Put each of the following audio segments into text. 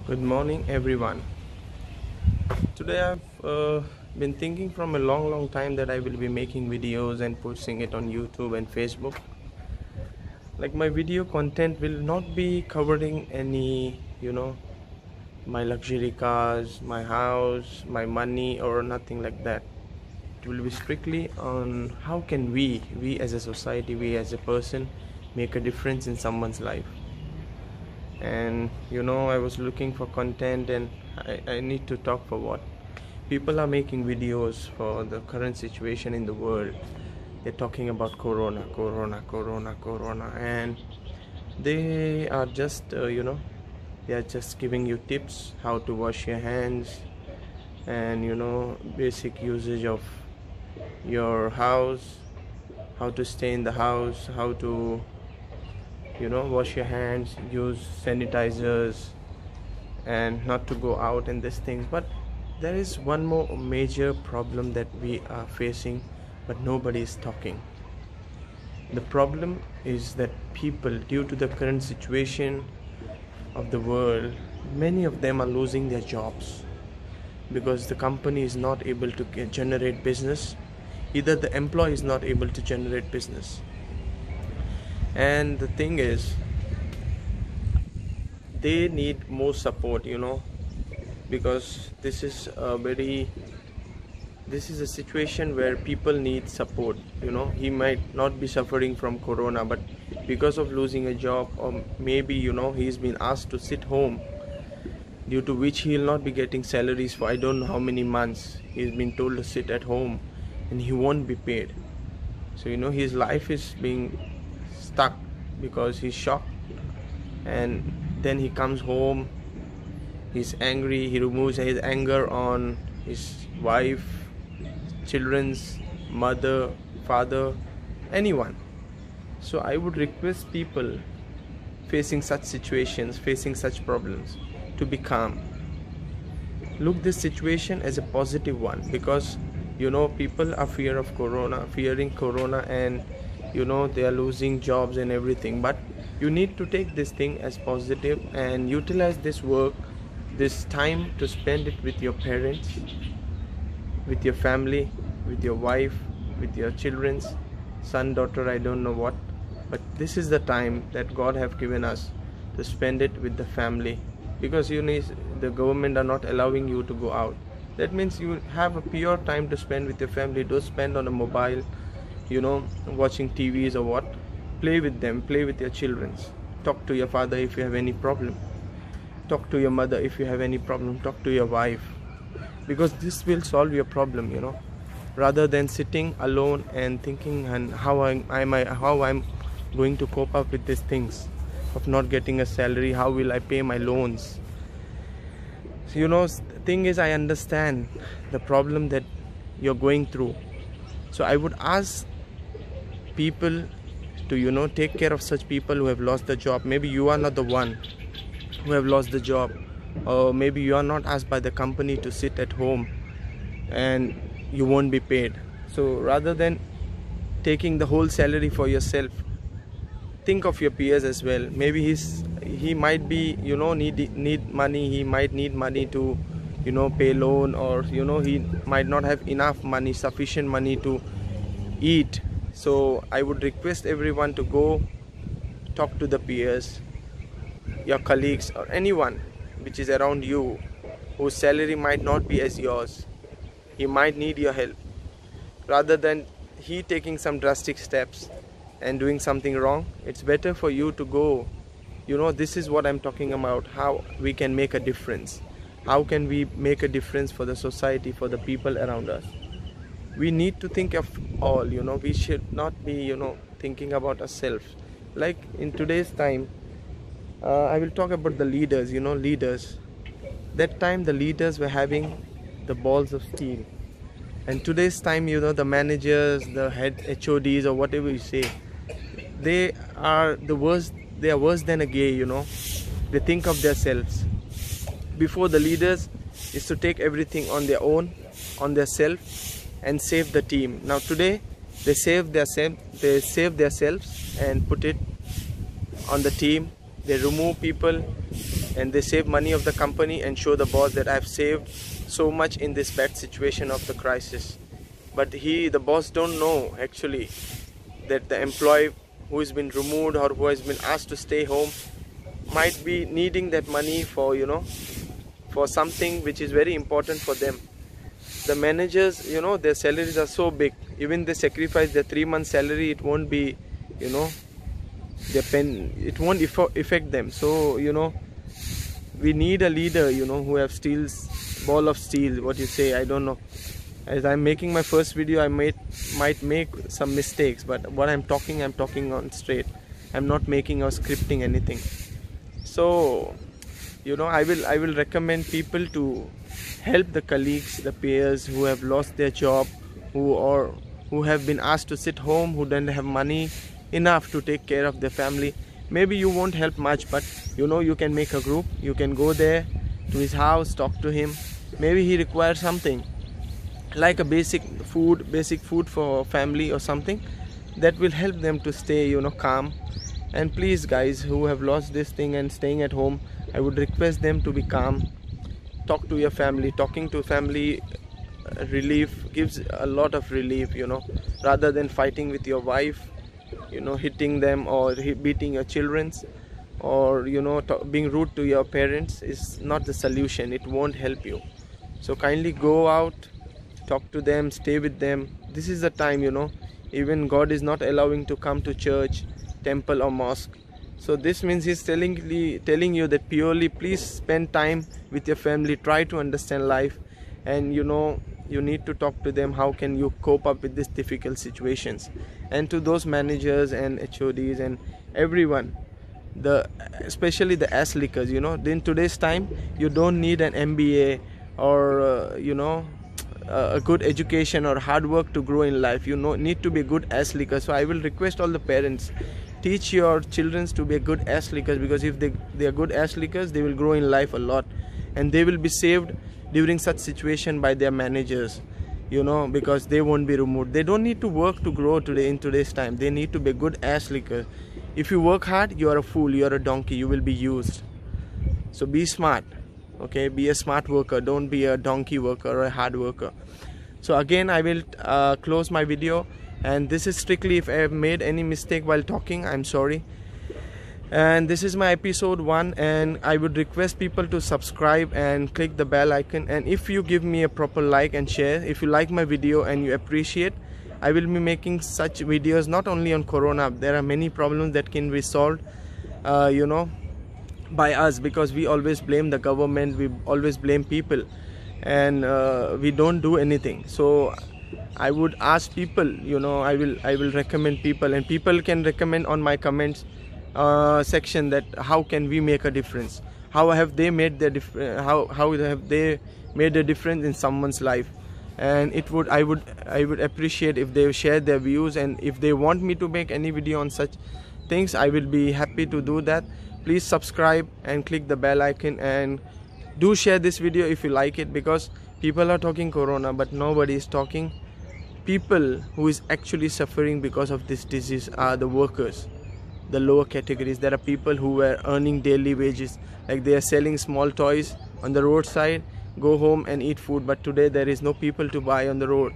Good morning, everyone. Today I've been thinking from a long time that I will be making videos and posting it on YouTube and Facebook. Like my video content will not be covering any, my luxury cars, my house, my money, or nothing like that. It will be strictly on how can we as a society, we as a person, make a difference in someone's life. And I was looking for content, and I need to talk for what people are making videos for the current situation in the world. They're talking about corona, and they are just they are just giving you tips how to wash your hands, and basic usage of your house, how to stay in the house, how to wash your hands, use sanitizers, and not to go out and these things. But there is one more major problem that we are facing, but nobody is talking. The problem is that people, due to the current situation of the world, many of them are losing their jobs because the company is not able to generate business. Either the employee is not able to generate business. And the thing is, they need more support, because this is a situation where people need support. He might not be suffering from corona, but because of losing a job, or maybe he's been asked to sit home, due to which he will not be getting salaries for I don't know how many months. He's been told to sit at home and he won't be paid. So his life is being stuck because he's shocked, and then he comes home, he's angry, he removes his anger on his wife, children's mother, father, anyone. So I would request people facing such situations, facing such problems, to be calm. Look this situation as a positive one, because people are fearing corona, and they are losing jobs and everything. But you need to take this thing as positive and utilize this work, this time, to spend it with your parents, with your family, with your wife, with your children's son, daughter, I don't know what. But this is the time that God have given us to spend it with the family, because the government are not allowing you to go out. That means you have a pure time to spend with your family. Don't spend on a mobile, watching TVs or what. Play with them, play with your children. Talk to your father if you have any problem. Talk to your mother if you have any problem. Talk to your wife, because this will solve your problem, rather than sitting alone and thinking and how I'm going to cope up with these things of not getting a salary. How will I pay my loans? So, the thing is, I understand the problem that you're going through. So I would ask people to take care of such people who have lost the job. Maybe you are not the one who have lost the job, or maybe you are not asked by the company to sit at home and you won't be paid. So rather than taking the whole salary for yourself, think of your peers as well. Maybe he might be need money. He might need money to pay loan, or he might not have enough money, sufficient money to eat. So I would request everyone to go talk to the peers, your colleagues, or anyone which is around you whose salary might not be as yours. He might need your help. Rather than he taking some drastic steps and doing something wrong, it's better for you to go. This is what I'm talking about, how we can make a difference. How can we make a difference for the society, for the people around us? We need to think of all. We should not be thinking about ourselves. Like in today's time, I will talk about the leaders. Leaders, that time the leaders were having the balls of steel, and today's time, the managers, the head HODs, or whatever you say, they are the worst. They are worse than a gay. They think of themselves. Before, the leaders is to take everything on their own, on their self, and save the team. Now today, they save themselves and put it on the team. They remove people and they save money of the company and show the boss that I've saved so much in this bad situation of the crisis. But the boss don't know actually that the employee who has been removed or who has been asked to stay home might be needing that money for, you know, for something which is very important for them. The managers, you know, their salaries are so big. Even they sacrifice their 3-month salary, it won't be, you know, it won't affect them. So, you know, we need a leader, you know, who have ball of steel, what you say, I don't know. As I'm making my first video, I might make some mistakes, but what I'm talking on straight. I'm not making or scripting anything. So, you know, I will recommend people to help the colleagues, the peers who have lost their job, who have been asked to sit home, who don't have money enough to take care of their family. Maybe you won't help much, but you know, you can make a group. You can go there to his house, talk to him. Maybe he requires something like a basic food for family or something that will help them to stay, you know, calm. And please guys who have lost this thing and staying at home, I would request them to be calm. Talk to your family. Talking to family relief gives a lot of relief, you know, rather than fighting with your wife, you know, hitting them or beating your children, or, you know, being rude to your parents is not the solution. It won't help you. So kindly go out, talk to them, stay with them. This is the time, you know, even God is not allowing to come to church, temple or mosque. So this means he's telling you that purely please spend time with your family, try to understand life, and you know, you need to talk to them how can you cope up with these difficult situations. And to those managers and HODs and everyone, especially the ass lickers, you know, in today's time you don't need an MBA or you know, a good education or hard work to grow in life. You know, need to be a good ass licker. So I will request all the parents, teach your children to be a good ass lickers, because if they are good ass lickers, they will grow in life a lot, and they will be saved during such situation by their managers, you know, because they won't be removed. They don't need to work to grow in today's time. They need to be a good ass licker. If you work hard, you are a fool, you are a donkey, you will be used. So be smart, okay? Be a smart worker, don't be a donkey worker or a hard worker. So again, I will close my video, and this is strictly if I have made any mistake while talking, I'm sorry. And this is my episode 1, and I would request people to subscribe and click the bell icon. And if you give me a proper like and share, if you like my video and you appreciate, I will be making such videos not only on Corona. There are many problems that can be solved, you know, by us, because we always blame the government, we always blame people, and we don't do anything. So I would ask people, you know, I will recommend people, and people can recommend on my comments section that how can we make a difference, how have they made their how have they made a difference in someone's life. And I would appreciate if they share their views, and if they want me to make any video on such things, I will be happy to do that. Please subscribe and click the bell icon, and do share this video if you like it, because people are talking Corona but nobody is talking people who is actually suffering because of this disease are the workers, the lower categories. There are people who were earning daily wages, like they are selling small toys on the roadside, go home and eat food, but today there is no people to buy on the road.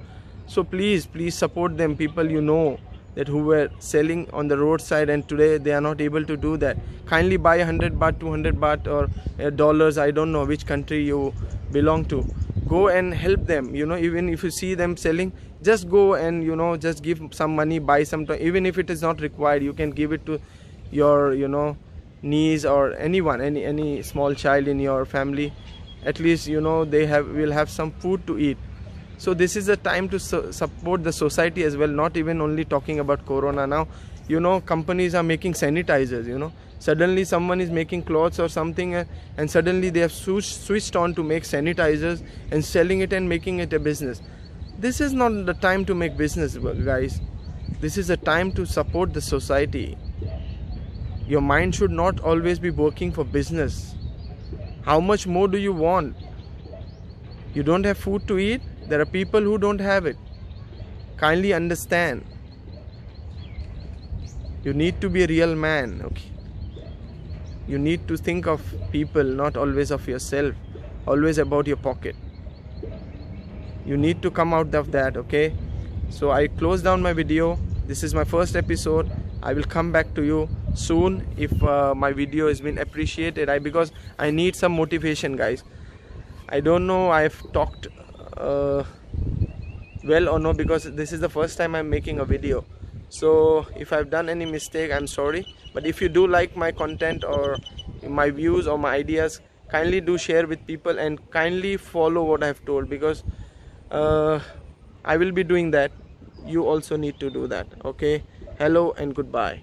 So please support them, people you know that who were selling on the roadside and today they are not able to do that. Kindly buy 100 baht, 200 baht or dollars, I don't know which country you belong to. Go and help them, you know, even if you see them selling, just go and, you know, just give some money, buy some toy. Even if it is not required, you can give it to your, you know, niece or anyone, any small child in your family. At least, you know, they will have some food to eat. So this is the time to support the society as well, not even only talking about Corona. Now, you know, companies are making sanitizers, you know. Suddenly someone is making clothes or something, and suddenly they have switched on to make sanitizers and selling it and making it a business. This is not the time to make business, guys. This is the time to support the society. Your mind should not always be working for business. How much more do you want? You don't have food to eat? There are people who don't have it. Kindly understand. You need to be a real man, okay? You need to think of people, not always of yourself, always about your pocket. You need to come out of that, okay? So I close down my video. This is my first episode. I will come back to you soon if my video has been appreciated. Because I need some motivation, guys. I don't know I've talked well or no, because this is the first time I'm making a video. So if I've done any mistake, I'm sorry. But if you do like my content or my views or my ideas, kindly do share with people and kindly follow what I've told, because I will be doing that. You also need to do that, okay? Hello and goodbye.